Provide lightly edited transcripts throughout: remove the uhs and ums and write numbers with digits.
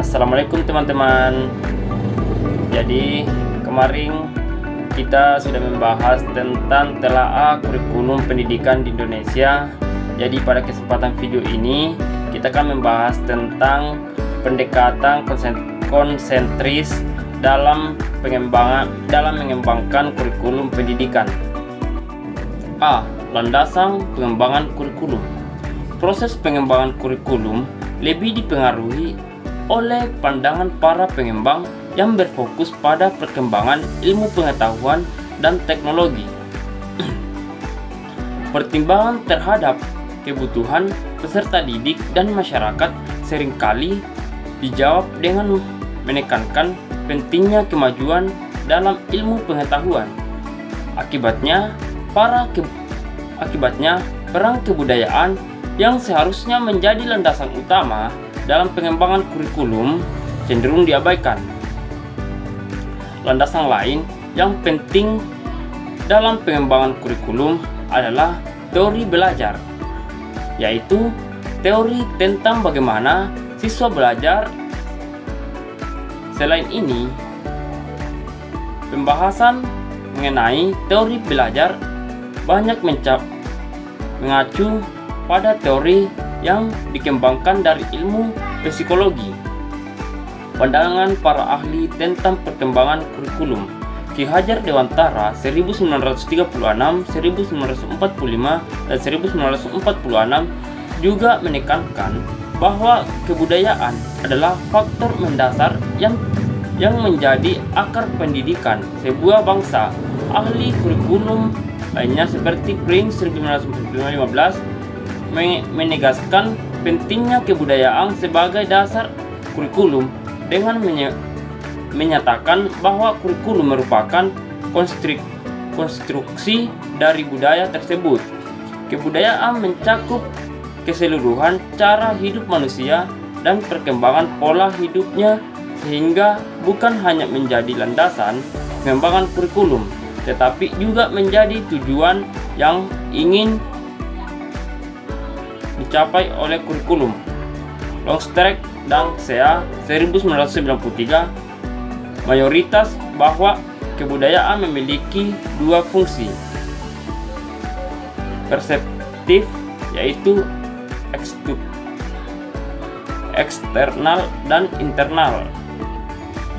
Assalamualaikum teman-teman. Jadi kemarin kita sudah membahas tentang telaah kurikulum pendidikan di Indonesia. Jadi pada kesempatan video ini kita akan membahas tentang pendekatan konsentris dalam mengembangkan kurikulum pendidikan. A. Landasan pengembangan kurikulum. Proses pengembangan kurikulum lebih dipengaruhi oleh pandangan para pengembang yang berfokus pada perkembangan ilmu pengetahuan dan teknologi. Pertimbangan terhadap kebutuhan peserta didik dan masyarakat seringkali dijawab dengan menekankan pentingnya kemajuan dalam ilmu pengetahuan. Akibatnya, peran kebudayaan yang seharusnya menjadi landasan utama dalam pengembangan kurikulum cenderung diabaikan. Landasan lain yang penting dalam pengembangan kurikulum adalah teori belajar, yaitu teori tentang bagaimana siswa belajar. Selain ini, pembahasan mengenai teori belajar banyak mengacu pada teori yang dikembangkan dari ilmu psikologi. Pandangan para ahli tentang perkembangan kurikulum, Ki Hajar Dewantara 1936, 1945, dan 1946 juga menekankan bahwa kebudayaan adalah faktor mendasar yang menjadi akar pendidikan sebuah bangsa. Ahli kurikulum lainnya seperti Pring 1915 menegaskan pentingnya kebudayaan sebagai dasar kurikulum dengan menyatakan bahwa kurikulum merupakan konstruksi dari budaya tersebut. Kebudayaan mencakup keseluruhan cara hidup manusia dan perkembangan pola hidupnya, sehingga bukan hanya menjadi landasan pengembangan kurikulum, tetapi juga menjadi tujuan yang ingin dicapai oleh kurikulum. Longstreet dan Sea 1993 mayoritas bahwa kebudayaan memiliki dua fungsi perseptif, yaitu eksternal dan internal.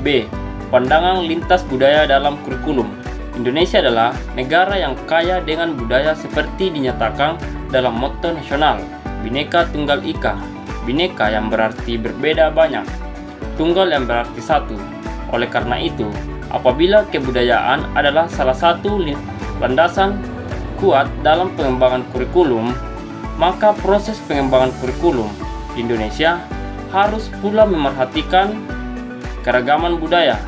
B. Pandangan lintas budaya dalam kurikulum. Indonesia adalah negara yang kaya dengan budaya seperti dinyatakan dalam motto nasional Bhinneka Tunggal Ika. Bhinneka yang berarti berbeda banyak, tunggal yang berarti satu. Oleh karena itu, apabila kebudayaan adalah salah satu landasan kuat dalam pengembangan kurikulum, maka proses pengembangan kurikulum di Indonesia harus pula memerhatikan keragaman budaya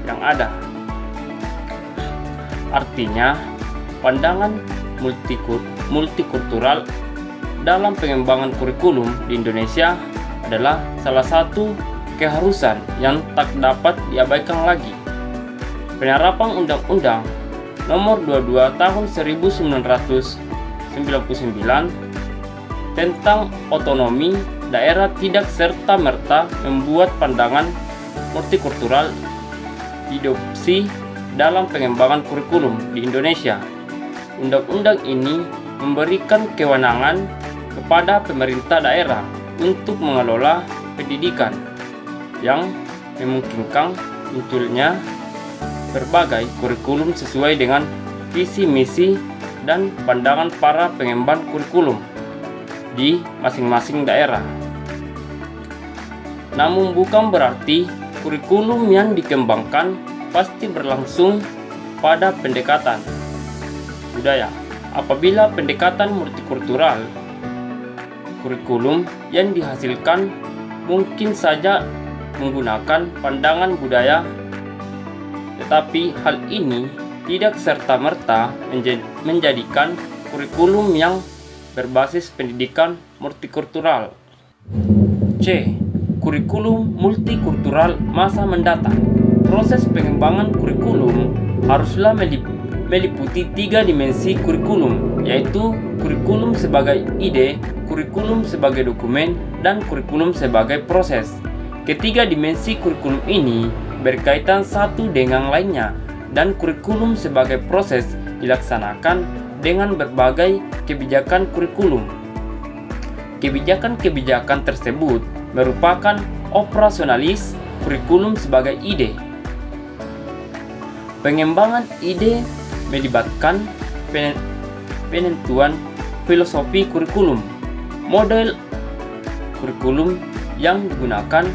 yang ada. Artinya, pandangan multikultural dalam pengembangan kurikulum di Indonesia adalah salah satu keharusan yang tak dapat diabaikan lagi. Penerapan Undang-Undang Nomor 22 Tahun 1999 tentang otonomi daerah tidak serta-merta membuat pandangan multikultural diadopsi dalam pengembangan kurikulum di Indonesia. Undang-undang ini memberikan kewenangan kepada pemerintah daerah untuk mengelola pendidikan yang memungkinkan munculnya berbagai kurikulum sesuai dengan visi misi dan pandangan para pengembang kurikulum di masing-masing daerah. Namun bukan berarti kurikulum yang dikembangkan pasti berlangsung pada pendekatan budaya. Apabila pendekatan multikultural, kurikulum yang dihasilkan mungkin saja menggunakan pandangan budaya, tetapi hal ini tidak serta-merta menjadikan kurikulum yang berbasis pendidikan multikultural. C. Kurikulum multikultural masa mendatang. Proses pengembangan kurikulum haruslah meliputi tiga dimensi kurikulum, yaitu kurikulum sebagai ide, kurikulum sebagai dokumen, dan kurikulum sebagai proses. Ketiga dimensi kurikulum ini berkaitan satu dengan lainnya, dan kurikulum sebagai proses dilaksanakan dengan berbagai kebijakan kurikulum. Kebijakan-kebijakan tersebut merupakan operasionalis kurikulum sebagai ide. Pengembangan ide melibatkan penentuan filosofi kurikulum, model kurikulum yang digunakan,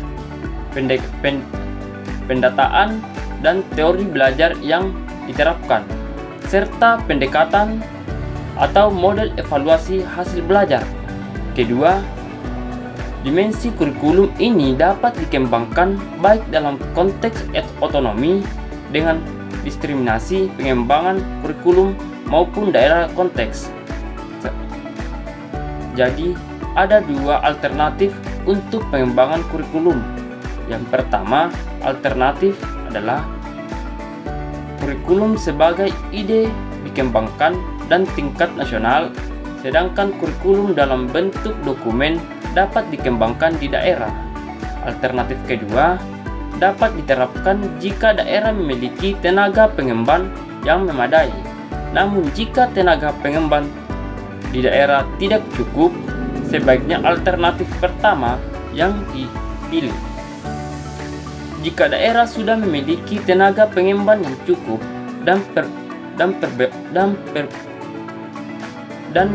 pendataan dan teori belajar yang diterapkan, serta pendekatan atau model evaluasi hasil belajar. Kedua, dimensi kurikulum ini dapat dikembangkan baik dalam konteks otonomi dengan diskriminasi pengembangan kurikulum maupun daerah konteks. Jadi, ada dua alternatif untuk pengembangan kurikulum. Yang pertama, alternatif adalah kurikulum sebagai ide dikembangkan dan tingkat nasional, sedangkan kurikulum dalam bentuk dokumen dapat dikembangkan di daerah. Alternatif kedua dapat diterapkan jika daerah memiliki tenaga pengemban yang memadai. Namun jika tenaga pengemban di daerah tidak cukup, sebaiknya alternatif pertama yang dipilih. Jika daerah sudah memiliki tenaga pengemban yang cukup dan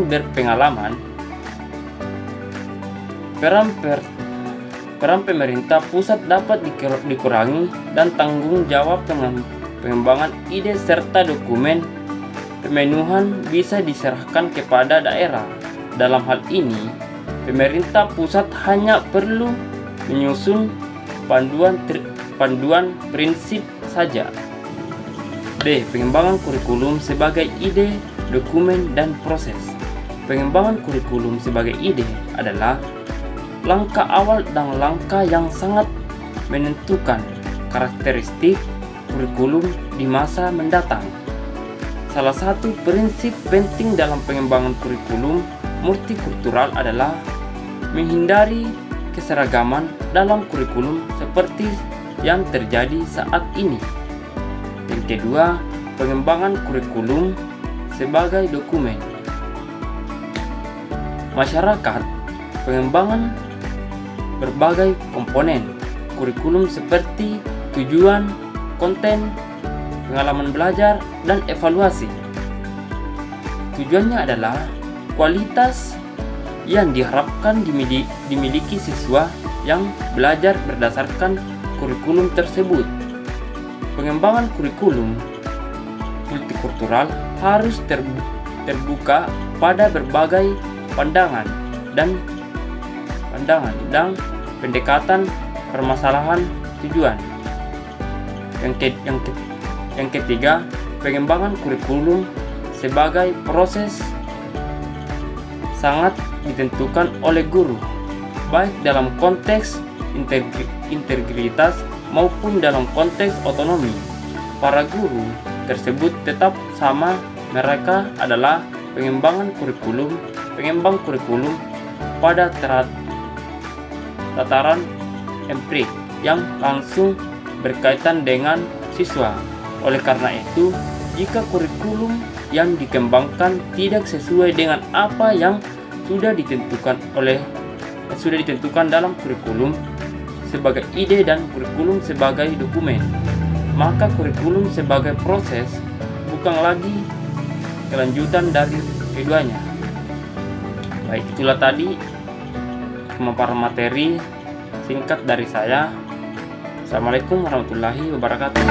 berpengalaman, peran pemerintah pusat dapat dikurangi dan tanggung jawab pengembangan ide serta dokumen pemenuhan bisa diserahkan kepada daerah. Dalam hal ini, pemerintah pusat hanya perlu menyusun panduan prinsip saja. D. Pengembangan kurikulum sebagai ide, dokumen, dan proses. Pengembangan kurikulum sebagai ide adalah langkah awal dan langkah yang sangat menentukan karakteristik kurikulum di masa mendatang. Salah satu prinsip penting dalam pengembangan kurikulum multikultural adalah menghindari keseragaman dalam kurikulum seperti yang terjadi saat ini. Yang kedua, pengembangan kurikulum sebagai dokumen. Masyarakat, pengembangan berbagai komponen kurikulum seperti tujuan, konten, pengalaman belajar, dan evaluasi. Tujuannya adalah kualitas yang diharapkan dimiliki siswa yang belajar berdasarkan kurikulum tersebut. Pengembangan kurikulum multikultural harus terbuka pada berbagai pandangan dan pendekatan permasalahan tujuan. Yang ketiga, pengembangan kurikulum sebagai proses sangat ditentukan oleh guru, baik dalam konteks integritas maupun dalam konteks otonomi. Para guru tersebut tetap sama, mereka adalah pengembang kurikulum pada tataran empirik yang langsung berkaitan dengan siswa. Oleh karena itu, jika kurikulum yang dikembangkan tidak sesuai dengan apa yang sudah ditentukan dalam kurikulum sebagai ide dan kurikulum sebagai dokumen, maka kurikulum sebagai proses bukan lagi kelanjutan dari keduanya. Baik, itulah tadi pemaparan materi singkat dari saya. Assalamualaikum warahmatullahi wabarakatuh.